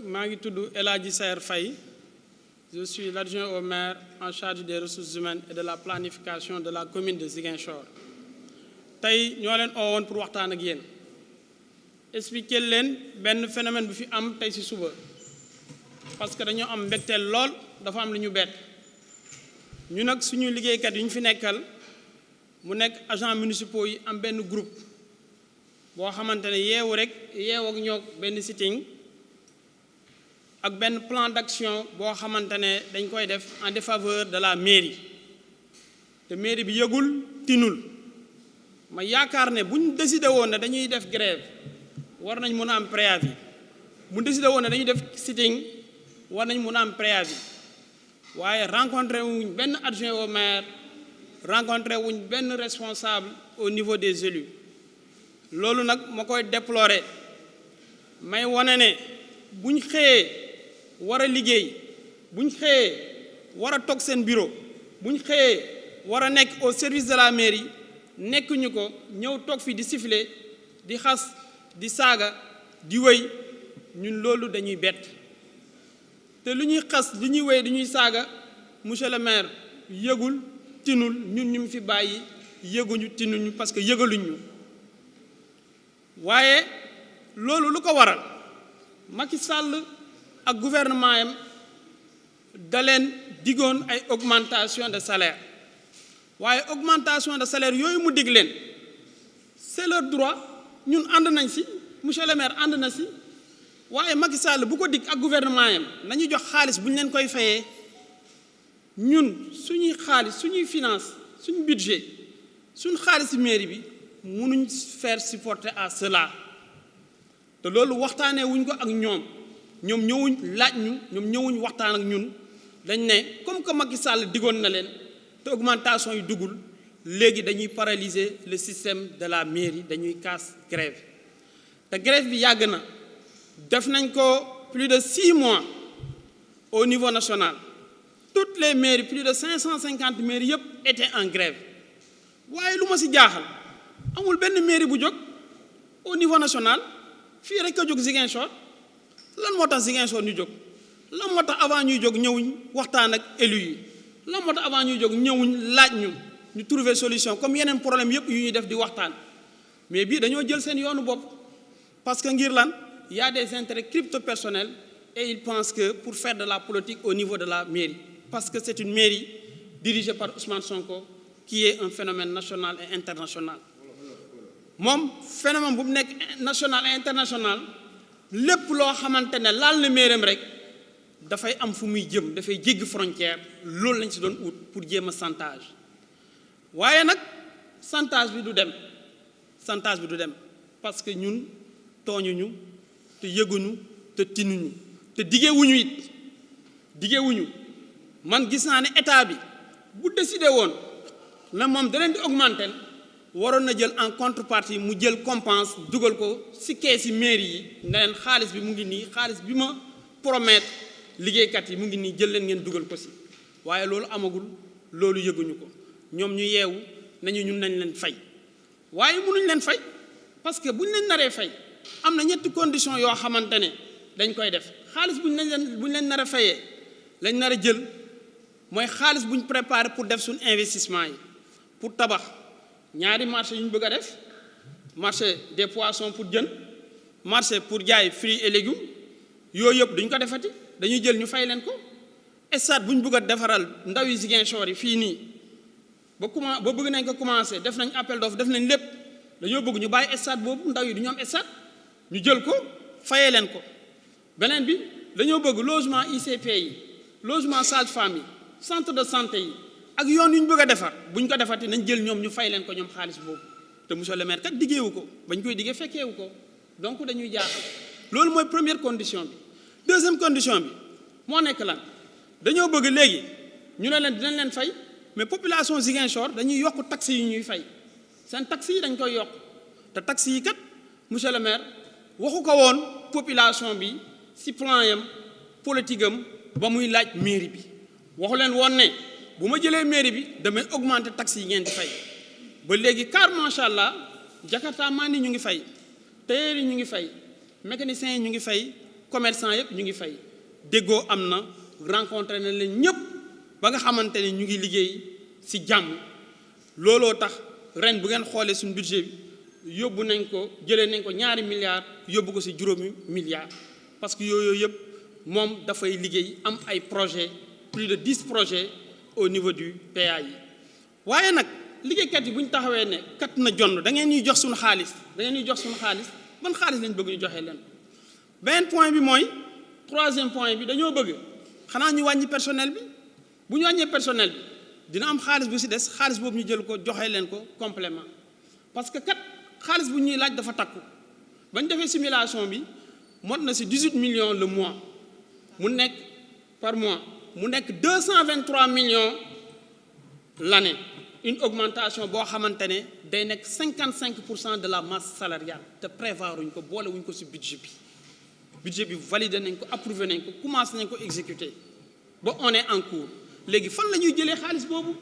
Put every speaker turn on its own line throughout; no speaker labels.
maa ngi tudd El Hadji Saer Faye, je suis l'adjoint au maire en charge des ressources humaines et de la planification de la commune de Ziguinchor. tey ñoo leen oowoon pour waxtaan ak yéen expliquer leen benn phénomène bu fi am tey ci suba parce que dañoo am mbégteel lool dafa am lu ñu bett ñu nag suñu liggéeykat yi ñu fi nekkal mu nekk agents municipaux yi am benn groupe boo xamante ne yeewu ak ñoo benn sitting ak benn plan d'action boo xamante ne dañ koy def en défaveur de la mairie te mairie bi yëgul tinul ma yaakaar ne bu ñu décidé woon ne dañuy def grève war nañ mën a am préavis bu ñu décidé woon ne dañuy def sitting war nañ mën a am préavis waaye rencontré wuñ benn adjoint au maire rencontré wuñ benn responsable au niveau des élus loolu nag ma koy déplorer may wane ne bu ñu xëyee war a liggéey bu ñu xëyee war a toog seen bureau bu ñu xëyee war a nekk au service de la mairie nekkuñu ko ñëw toog fi di siffler di xas di saaga di wéy ñun loolu dañuy bett te lu ñuy xas lu ñuy wéy di ñuy saaga monsieur le maire yëgul tinul ñun ñu fi bàyyi yëguñu tinuñu parce que yëgaluñu waaye loolu lu ko waral Macky Sall ak gouvernement yam da leen digoon ay augmentation de salaire waaye augmentation de salaire yooyu mu dig leen c'est leur droit ñun ànd nañ ci monsieur le maire ànd na ci waaye Macky Sall bu ko dig ak gouvernement yam nañu jox xaalis bu ñu leen koy fayee ñun suñuy xaalis suñuy finance suñu budget suñu xaalis mairie bi mënuñ faire supporter à cela te loolu waxtaanee wuñ ko ak ñoom ñëwuñ laaj ñu ñoom ñëwuñ waxtaan ak ñun dañ ne comme que Macky Sall digoon na leen te augmentation yi dugul léegi dañuy paralyser le système de la mairie dañuy casse grève te grève bi yàgg na def nañ ko plus de 6 mois au niveau national toutes les mairies plus de 550 mairies yëpp étaient en grève waaye lu ma ci jaaxal amul benn mairie bu jóg au niveau national fii rek a jóg Ziguinchor lan moo tax Ziguinchor ñu jóg lan moo tax avant ñuy jóg ñëwuñ waxtaan ak élus yi lan moo tax avant ñuy jóg ñëwuñ laaj ñu trouver solution comme yeneen problème yëpp yu ñuy def di waxtaan mais bii dañoo jël seen yoonu bopp parce que ngir lan y a des intérêts crypto-personnels et ils pensent que pour faire de la politique au niveau de la mairie parce que c'est une mairie dirigée par Ousmane Sonko qui est un phénomène national et international moom phénomène bu mu nekk national et international lépp loo xamante ne laal na maireem rek dafay am fu muy jëm dafay jéggi frontière loolu lañ ci doon ut pour jéem a chantage waaye nag chantage bi du dem parce que ñun tooñuñu te yëguñu te tinuñu te diggewuñu man gis naa ne état bi bu décidé woon na moom da leen di augmenter waroon na jël en contrepartie mu jël compense dugal ko ci keesi mairie yi ne leen xaalis bi mu ngi nii xaalis bi ma promettre liggéeykat yi mu ngi nii jël leen ngeen dugal ko ci waaye loolu amagul loolu yëguñu ko ñoom ñu yeewu nañu ñun nañ leen fay waaye mënuñ leen fay parce que buñ leen naree fay am na ñetti condition yoo xamante ne dañ koy def xaalis buñ leen nar a fayee lañ nar a jël mooy xaalis buñ préparé pour def suñ investissement yi pour tabax ñaari marché yu ñu bëgg a def marché des poissons pour jën marché pour jaay fruits et légumes yooyu yëpp duñ ko defati dañuy jël ñu fay leen ko stade bu ñu bëgg a defaral ndaw yi Ziguinchor yi fii nii ba bëgg nañ ko commencé def nañ appel d'offre def nañ lépp dañoo bëgg ñu bàyyi stade boobu ndaw yi du ñu am stade ñu jël ko fayee leen ko beneen bi dañoo bëgg logement ICP yi logement sage-femme yi centre de santé yi ak yoon yu ñu bëgg a defar bu ñu ko defati nañ jël ñoom ñu fay leen ko ñoom xaalis boobu te monsieur le maire kat diggeewu ko bañ koy diggee fekkeewu ko donc dañuy jaaxal loolu mooy première condition bi deuxième condition bi moo nekk lan dañoo bëgg léegi ñu ne leen dinañ leen fay mais population Ziguinchor dañuy yokk taxes yi ñuy fay seen taxes yi dañ koy yokk te taxes yi kat monsieur le maire waxu ko woon population bi ci plan yam politique am ba muy laaj mairie bi waxu leen woon ne bu ma jëlee mairie bi damay augmenter taxes yi ngeen di fay ba léegi car macha allah Jakarta maa ni ñu ngi fay tailleur yi ñu ngi fay mécaniciens yi ñu ngi fay commerçant yëpp ñu ngi fay déggoo am na rencontré na leen ñëpp ba nga xamante ne ñu ngi liggéey ci jàmm looloo tax ren bu ngeen xoolee suñu budget bi yóbbu nañ ko jëlee nañ ko 2 milliards yóbbu ko ci 6 milliards parce que yooyu yëpp moom dafay liggéey am ay projets plus de 10 projets au niveau du PAI waaye nag liggéeykat yi bu ñu taxawee ne kat na jonn da ngeen ñuy jox suñu xaalis ban xaalis lañ bëgg ñu joxe leen beneen point bi mooy 3e point bi dañoo bëgg xanaa ñu wàññi personnel bi bu ñu wàññee personnel bi dina am xaalis bu ci des xaalis boobu ñu jël ko joxe leen ko complément parce que kat xaalis bu ñuy laaj dafa takku bañ defee simulation bi mot na ci 18 millions le mois mu nekk par mois mu nekk 223 millions l'année une augmentation boo xamante ne day nekk 55% de la masse salariale te prévoir wuñ ko boole wuñ ko ci budget bi validé nañ ko approuvé nañ ko commencé nañ ko exécuter ba on est en cours léegi fan la ñuy jëlee xaalis boobu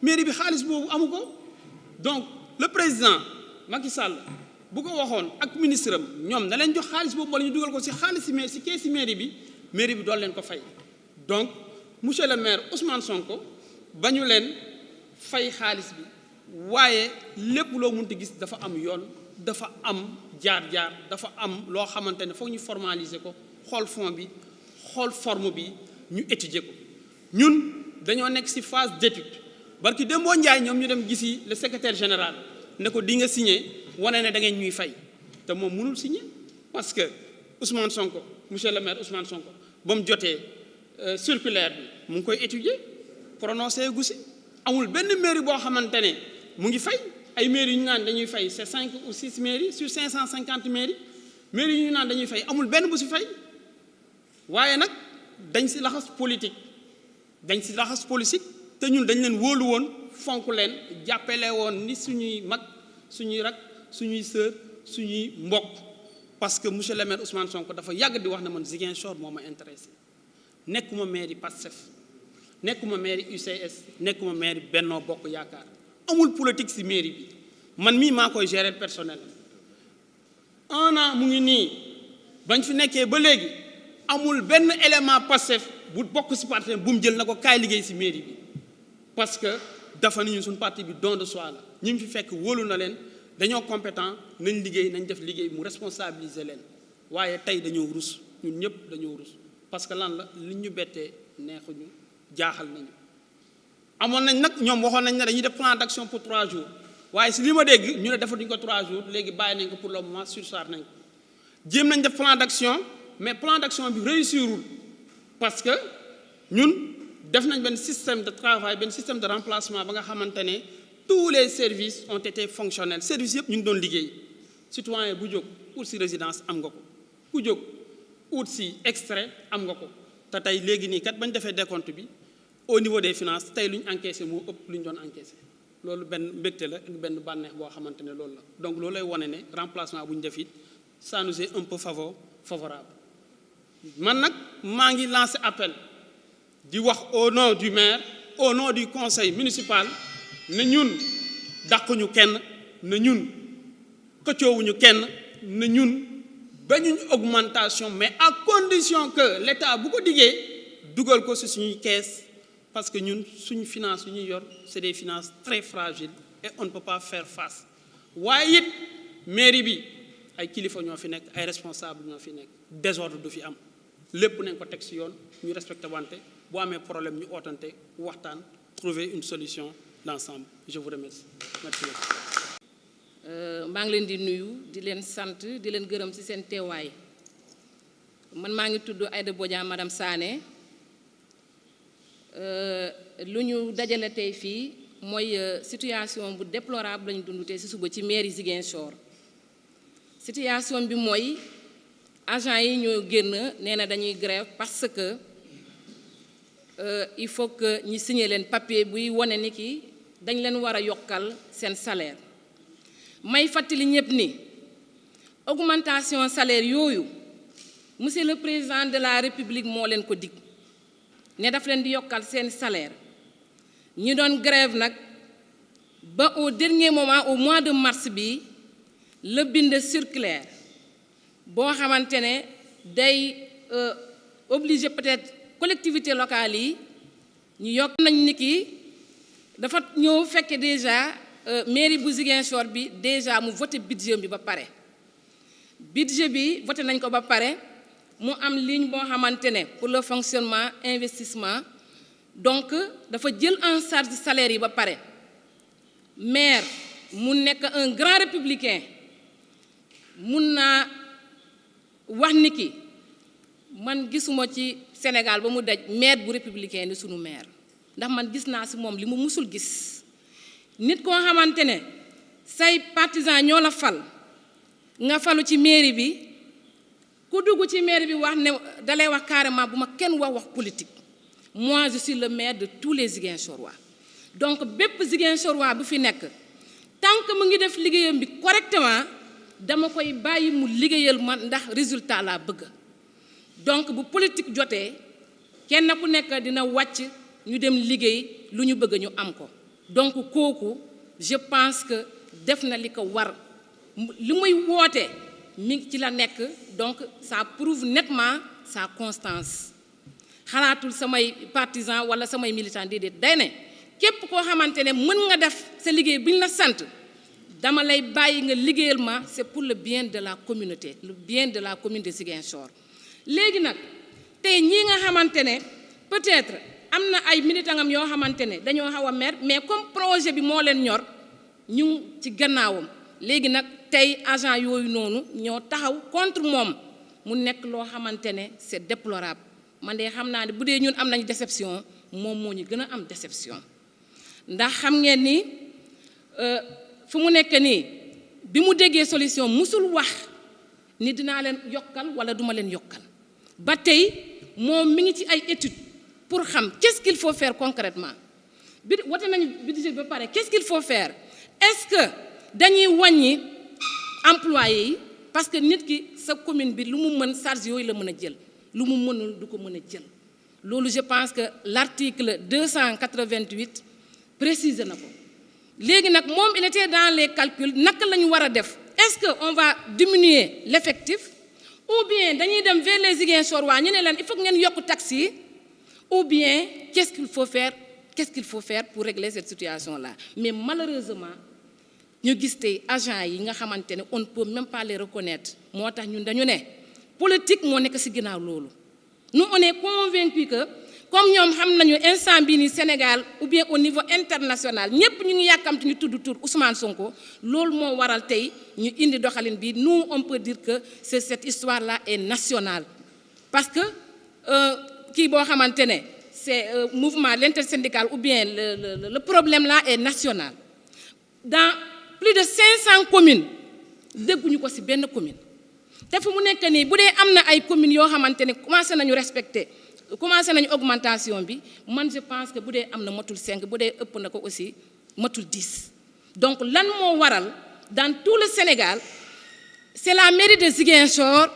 mairie bi xaalis boobu amu ko donc le président Macky Sall bu ko waxoon ak ministre am ñoom na leen jox xaalis boobu wala ñu dugal ko ci xaalis ci keesi mairie bi doon leen ko fay donc monsieur le maire Ousmane Sonko ba ñu leen fay xaalis bi waaye lépp loo mënti gis dafa am yoon dafa am jaar-jaar dafa am loo xamante ne foog ñu formaliser ko xool fond bi xool forme bi ñu étudier ko ñun dañoo nekk ci phase d'étude barki Dembo Ndiaye ñoom ñu dem gisi le secrétaire général ne ko di nga signer wane ne da ngeen ñuy fay te moom mënul signer parce que Ousmane Sonko monsieur le maire Ousmane Sonko ba mu jotee circulaire bi mu ngi koy étudier prononcé gu ci amul benn mairie boo xamante ne mu ngi fay ay mairies yu ñu naan dañuy fay c'est 5 ou 6 mairies sur 550 mairies yu ñu naan dañuy fay amul benn bu ci fay waaye nag dañ ci laxas politique te ñun dañ leen wóolu woon fonk leen jàppale woon ni suñuy mag suñuy rak suñuy sœur suñuy mbokk parce que monsieur le maire Ousmane Sonko dafa yàgg di wax ne man Ziguinchor moo ma intéressé nekkuma mairie Pastef nekkuma mairie UCS nekkuma mairie Benno Bokk Yaakaar amul politique ci mairie bi man mii maa koy gérer personnel 1 an mu ngi nii bañ fi nekkee ba léegi amul benn élément Pastef bu bokk ci parti bu mu jël na ko kaay liggéey ci mairie bi parce que dafa nañu suñu parti bi don de soi la ñi mu fi fekk wóolu na leen dañoo compétent nañ liggéey nañ def liggéey mu responsabiliser leen waaye tey dañoo rus ñun ñëpp dañoo rus parce que lan la li ñu bettee neexuñu jaaxal nañu amoon nañ nag ñoom waxoon nañ ne dañuy def plan d'action pour 3 jours waaye si li ma dégg ñu ne defatuñ ko 3 jours léegi bàyyi nañ ko pour le moment surseoir nañ ko jéem nañ def plan d'action mais plan d'action bi réussirul parce que ñun def nañ benn système de travail benn système de remplacement ba nga xamante ne tous les services ont été fonctionnels services yëpp ñu ngi doon liggéey citoyen bu jóg ut si résidence am nga ko ku jóg ut si extrait am nga ko te tey léegi nii kat bañ defee décompte bi au niveau des finances tey lu ñu encaissé moo ëpp lu ñu doon encaissé loolu benn mbégte la ak benn bànneex boo xamante ne loolu la donc loolu lay wane ne remplacement bu ñu def it ça nous est un peu favorable man nag maa ngi lancé appel di wax au nom du maire au nom du conseil municipal ne ñun dàquñu kenn ne ñun xëccoowuñu kenn ne ñun bañuñ augmentation mais à condition que l'État bu ko diggee dugal ko ci suñuy caisse parce que ñun suñu finance yu ñuy yor c'est des finances très fragiles et on ne peut pas faire face waaye it mairie bi ay kilifa ñoo fi nekk ay responsable ñoo fi nekk désordre du fi am lépp nañ ko teg ci yoon ñu respecté wante boo amee problème ñu ootante waxtaan trouver une solution d'ensemble je vous remercie merci beaucoup.
maa ngi leen di nuyu di leen sant di leen gërëm ci seen teewaay man maa ngi tudd Aïda Bodian madame Sané lu ñu dajale tey fii mooy situation bu déplorable lañu dund tey ci suba ci mairie Ziguinchor situation bi mooy agent yi ñoo génn nee na dañuy grève parce que il faut que ñi signer leen papier buy wone ni ki dañ leen war a yokkal seen salaire may fàttali ñëpp ni augmentation salaire yooyu monsieur le président de la république moo leen ko dig ne daf leen di yokkal seen salaire ñi doon grève nag ba au dernier moment au mois de mars bi la bind circulaire boo xamante ne day obligé peut-être collectivité locale yi ñu yokk nañ ni ki dafa ñëw fekke déjà mairie bu Ziguinchor bi déjà mu voté budget bi ba pare budget bi voté nañ ko ba pare mu am ligne boo xamante ne pour le fonctionnement investissement donc dafa jël en charge salaire yi ba pare maire mu nekk un grand républicain mun naa wax ni ki man gisuma ci Sénégal ba mu daj maire bu républicain ni sunu maire ndax man gis naa ci moom li mu musul gis nit koo xamante ne say partisans ñoo la fal nga falu ci mairie bi ku dugg ci mairie bi wax ne dalay wax carrément bu ma kenn wax politique moi je suis le maire de tous les Ziguinchorois donc bépp Ziguinchorois bu fi nekk tant que mu ngi def liggéeyam bi correctement dama koy bàyyi mu liggéeyal man ndax résultat laa bëgg donc bu politique jotee kenn ku nekk dina wàcc ñu dem liggéey lu ñu bëgg ñu am ko donc kooku je pense que def na li ko war li muy woote mi ngi ci la nekk donc ça prouve nettement sa constance xalaatul samay partisans wala samay militants déedéet day ne képp koo xamante ne mën nga def sa liggéey bi ñu la sant dama lay bàyyi nga liggéeyal ma c'est pour le bien de la communauté le bien de la commune de Ziguinchor léegi nag tey ñii nga xamante ne peut-être am na ay militangam yoo xamante ne dañoo xaw a mer mais comme projet bi moo leen ñor ñu ci gannaawam léegi nag tey agent yooyu noonu ñoo taxaw contre moom mu nekk loo xamante ne c'est déplorable man de xam naa ne bu dee ñun am nañu déception moom moo ñu gën a am déception ndax xam ngeen ni fu mu nekk nii bi mu déggee solution musul wax ni dinaa leen yokkal wala duma leen yokkal ba tey moom mi ngi ci ay études pour xam qu'est-ce qu'il faut faire concrètement bi wote nañu budget ba pare qu'est-ce qu'il faut faire est-ce que dañuy wàññi employés yi parce que nit ki sa commune bi lu mu mën charge yooyu la mën a jël lu mu mënul du ko mën a jël loolu je pense que l'article 288 précise na ko léegi nag moom il était dans les calculs naka la ñu war a def est-ce que on va diminuer l'effectif ou bien dañuy dem vers les Ziguinchorois ñu ne leen il faut que ngeen yokk taxes yi ou bien qu'est-ce qu'il faut faire pour régler cette situation-là mais malheureusement ñu gis tey agents yi nga xamante ne on ne peut même pas les reconnaître moo tax ñun dañu ne politique moo nekk ci ginnaaw loolu nous on est convaincus que comme ñoom xam nañu instant bii nii Sénégal ou bien au niveau international ñëpp ñu ngi yàkkamti ñu tudd tur Ousmane Sonko loolu moo waral tey ñu indi doxalin bi nous on peut dire que cette histoire-là est nationale parce que kii boo xamante ne c'est mouvement l'intersyndical ou bien le problème là est national dans plus de 500 communes dégguñu ko ci benn commune te fu mu nekk nii bu dee am na ay communes yoo xamante ne commencé nañu augmentation bi man je pense que bu dee am na matul 5 bu dee ëpp na ko aussi matul 10 donc lan moo waral dans tout le Sénégal c'est la mairie de Ziguinchor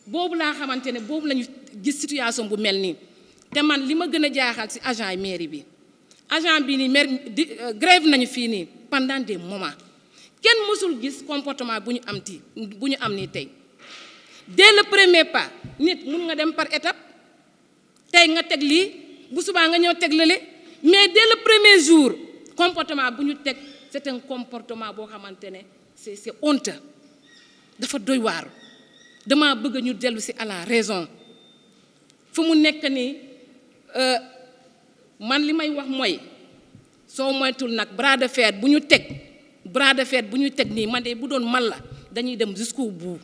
boobu laa xamante ne boobu lañu gis situation bu mel nii te man li ma gën a jaaxal ci agent yi mairie bi agent bi nii maire grève nañu fii nii pendant des moments kenn mësul gis comportement bu ñu am nii tey dès le premier pas nit mun nga dem par étape tey nga teg lii bu subaa nga ñëw teg lële mais dès le premier jour comportement bu ñu teg c'est un comportement boo xamante ne c'est honteux dafa doy waar dama bëgg ñu dellu ci à la raison fu mu nekk nii man li may wax mooy soo moytul nag bras de fer bu ñu teg nii man de bu doon man la dañuy dem jusqu'au bout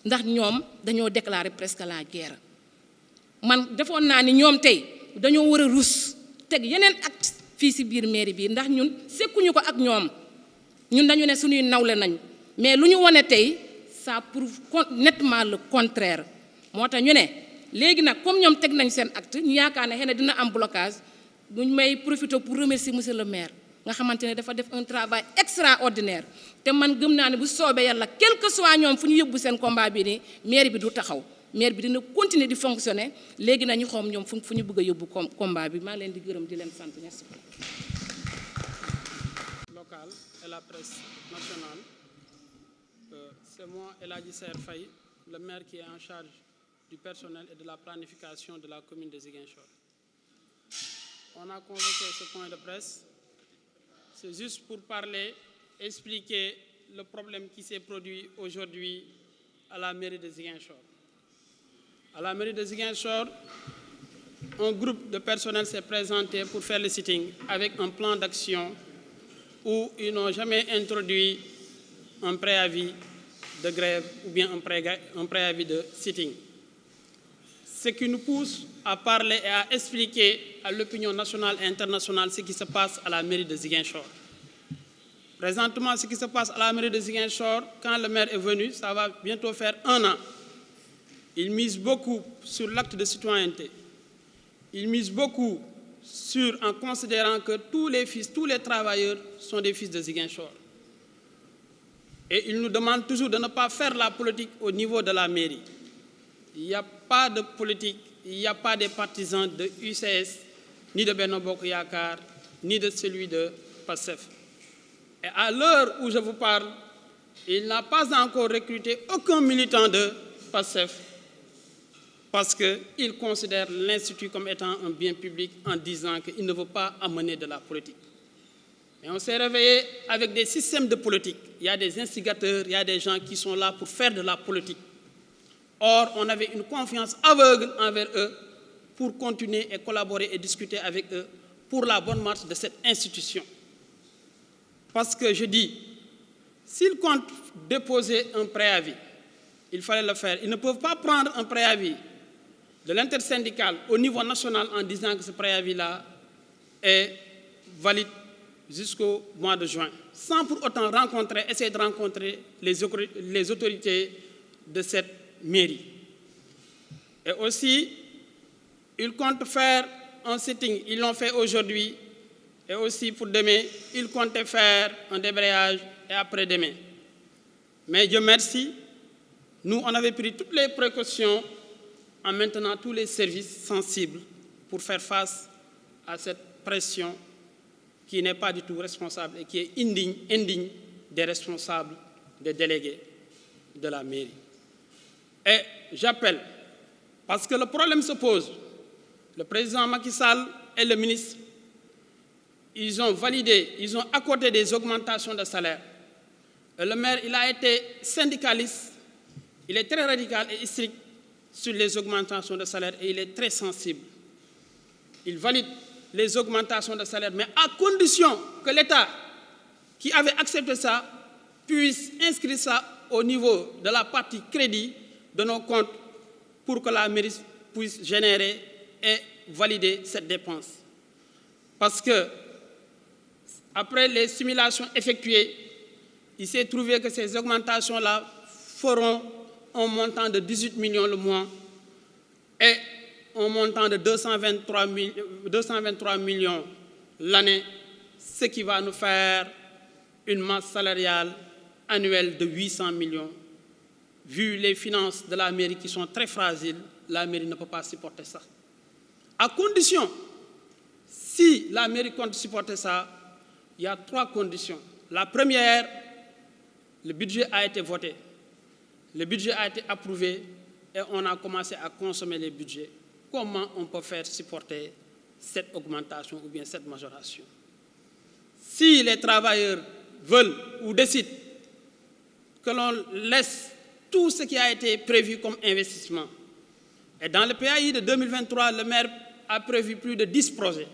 ndax ñoom dañoo déclarer presque la guerre man defoon naa ni ñoom tey dañoo war a rus teg yeneen acte fii ci biir mairie bi ndax ñun sekkuñu ko ak ñoom ñun dañu ne suñuy nawle nañ mais lu ñu wone tey ça prouve nettement le contraire moo tax ñu ne léegi nag comme ñoom teg nañ seen acte ñu yaakaar ne xëy na dina am blocage buñ may profiter pour remercier monsieur le maire nga xamante ne dafa def un travail extraordinaire te man gëm naa ne bu soobee yàlla quel que soit ñoom fu ñu yóbbu seen combat bi nii maire bi du taxaw maire bi dina continuer di fonctionner léegi nañu xoom ñoom fu ñu bëgg a yóbbu combat bi maa ngi leen di gërëm di leen sant merci.
Locale et la presse nationale, c'est moi El Hadji Saer Faye, le maire qui est en charge du personnel et de la planification de la commune de Ziguinchor. On a convoqué ce point de presse. C'est juste pour parler, expliquer le problème qui s'est produit aujourd'hui à la mairie de Ziguinchor. À la mairie de Ziguinchor, un groupe de personnel s'est présenté pour faire le sitting avec un plan d'action où ils n'ont jamais introduit un préavis de grève ou bien un préavis de sitting. Ce qui nous pousse à parler et à expliquer à l'opinion nationale et internationale ce qui se passe à la mairie de Ziguinchor. Présentement, ce qui se passe à la mairie de Ziguinchor, quand le maire est venu, ça va bientôt faire 1 an. Il mise beaucoup sur l'acte de citoyenneté. Il mise beaucoup en considérant que tous les travailleurs sont des fils de Ziguinchor. Et il nous demande toujours de ne pas faire la politique au niveau de la mairie. Il n'y a pas de politique, il n'y a pas de partisans de UCS, ni de Benno Bokk Yakaar, ni de celui de PASTEF. Et à l'heure où je vous parle, il n'a pas encore recruté aucun militant de PASTEF parce qu'il considère l'Institut comme étant un bien public en disant qu'il ne veut pas amener de la politique. Et on s'est réveillé avec des systèmes de politique. Il y a des instigateurs, il y a des gens qui sont là pour faire de la politique. Or, on avait une confiance aveugle envers eux pour continuer et collaborer et discuter avec eux pour la bonne marche de cette institution. Parce que je dis, s'ils comptent déposer un préavis, il fallait le faire. Ils ne peuvent pas prendre un préavis de l'intersyndical au niveau national en disant que ce préavis-là est valide jusqu'au mois de juin, sans pour autant essayer de rencontrer les autorités de cette mairie. Et aussi, ils comptent faire un sitting, ils l'ont fait aujourd'hui, et aussi pour demain, ils comptaient faire un débrayage et après-demain. Mais Dieu merci, nous, on avait pris toutes les précautions en maintenant tous les services sensibles pour faire face à cette pression qui n'est pas du tout responsable et qui est indigne des responsables, des délégués de la mairie. Et j'appelle, parce que le problème se pose, le président Macky Sall et le ministre, ils ont accordé des augmentations de salaire. Et le maire, il a été syndicaliste, il est très radical et strict sur les augmentations de salaire et il est très sensible. Il valide les augmentations de salaire, mais à condition que l'État, qui avait accepté ça, puisse inscrire ça au niveau de la partie crédit de nos comptes pour que la mairie puisse générer et valider cette dépense. Parce que, après les simulations effectuées, il s'est trouvé que ces augmentations-là feront un montant de 18 millions le mois et un montant de 223 millions l'année, ce qui va nous faire une masse salariale annuelle de 800 millions. Vu les finances de la mairie qui sont très fragiles, la mairie ne peut pas supporter ça. À condition, si la mairie compte supporter ça, il y a 3 conditions. La première, le budget a été voté. Le budget a été approuvé et on a commencé à consommer les budgets. Comment on peut faire supporter cette augmentation ou bien cette majoration? Si les travailleurs veulent ou décident que l'on laisse tout ce qui a été prévu comme investissement, et dans le PAI de 2023, le maire a prévu plus de 10 projets.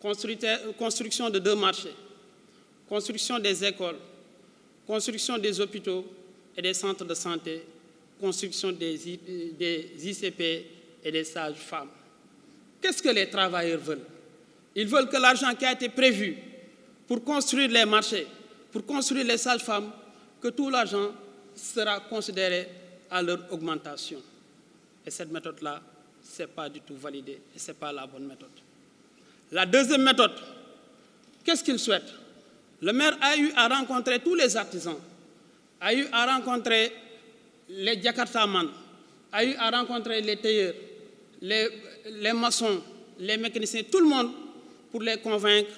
Construction de 2 marchés, construction des écoles, construction des hôpitaux et des centres de santé, construction des ICP et des sages-femmes. Qu'est-ce que les travailleurs veulent? Ils veulent que l'argent qui a été prévu pour construire les marchés, pour construire les sages-femmes, que tout l'argent sera considéré à leur augmentation. Et cette méthode-là, ce n'est pas du tout validé et ce n'est pas la bonne méthode. La deuxième méthode, qu'est-ce qu'ils souhaitent? Le maire a eu à rencontrer tous les artisans, a eu à rencontrer les Jakartaman, a eu à rencontrer les tailleurs, les maçons, les mécaniciens, tout le monde pour les convaincre,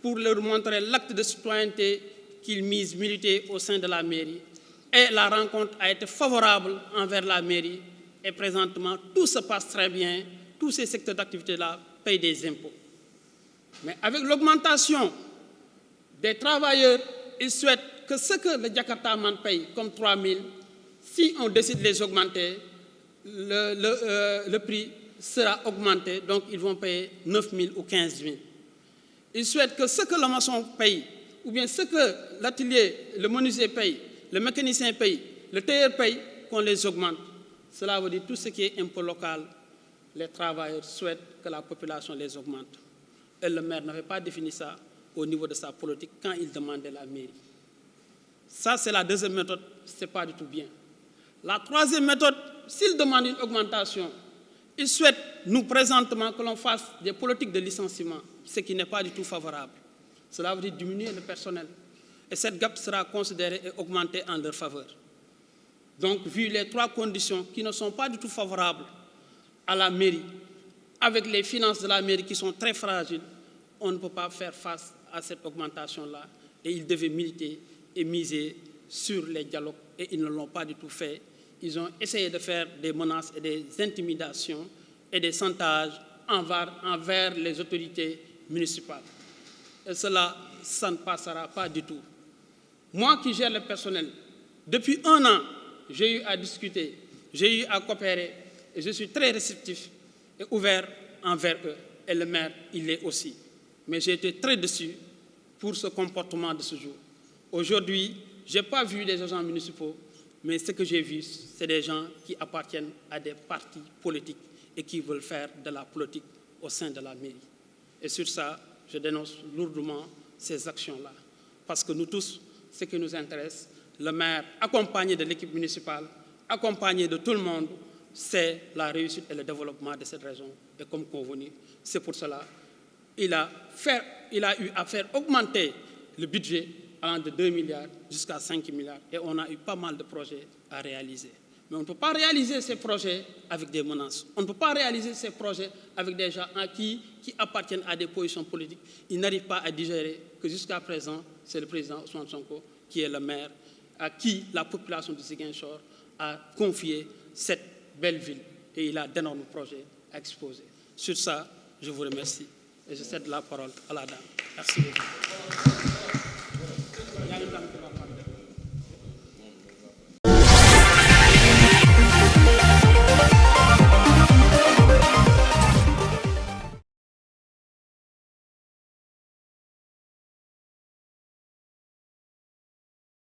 pour leur montrer l'acte de citoyenneté qu'ils misent militer au sein de la mairie. Et la rencontre a été favorable envers la mairie et présentement, tout se passe très bien. Tous ces secteurs d'activité-là payent des impôts. Mais avec l'augmentation des travailleurs, ils souhaitent que ce que le Jakartaman paye comme 3 000, si on décide de les augmenter, le prix sera augmenté, donc ils vont payer 9 000 ou 15 000. Ils souhaitent que ce que le maçon paye, ou bien ce que l'atelier, le menuisier paye, le mécanicien paye, le tailleur paye, qu'on les augmente. Cela veut dire tout ce qui est impôt local, les travailleurs souhaitent que la population les augmente. Et le maire n'avait pas défini ça au niveau de sa politique quand il demandait la mairie. Ça, c'est la deuxième méthode, ce n'est pas du tout bien. La troisième méthode, s'il demande une augmentation, il souhaite, nous, présentement, que l'on fasse des politiques de licenciement, ce qui n'est pas du tout favorable. Cela veut dire diminuer le personnel. Et cette gap sera considérée et augmentée en leur faveur. Donc, vu les trois conditions qui ne sont pas du tout favorables à la mairie, avec les finances de la mairie qui sont très fragiles, on ne peut pas faire face à cette augmentation-là. Et ils devaient militer et miser sur les dialogues. Et ils ne l'ont pas du tout fait. Ils ont essayé de faire des menaces et des intimidations et des chantages envers les autorités municipales. Et cela, ça ne passera pas du tout. Moi qui gère le personnel, depuis 1 an, j'ai eu à discuter, j'ai eu à coopérer, et je suis très réceptif et ouvert envers eux. Et le maire, il l'est aussi. Mais j'ai été très déçu pour ce comportement de ce jour. Aujourd'hui, je n'ai pas vu des agents municipaux, mais ce que j'ai vu, c'est des gens qui appartiennent à des partis politiques et qui veulent faire de la politique au sein de la mairie. Et sur ça, je dénonce lourdement ces actions-là. Parce que nous tous, ce qui nous intéresse, le maire, accompagné de l'équipe municipale, accompagné de tout le monde, c'est la réussite et le développement de cette région. Et comme convenu, c'est pour cela qu'il a eu à faire augmenter le budget allant de 2 milliards jusqu'à 5 milliards. Et on a eu pas mal de projets à réaliser. Mais on ne peut pas réaliser ces projets avec des menaces. On ne peut pas réaliser ces projets avec des gens qui appartiennent à des positions politiques. Ils n'arrivent pas à digérer que jusqu'à présent, c'est le président Ousmane Sonko qui est le maire, à qui la population de Ziguinchor a confié cette belle ville. Et il a d'énormes projets à exposer. Sur ça, je vous remercie. Et je cède la parole à la dame. Merci beaucoup.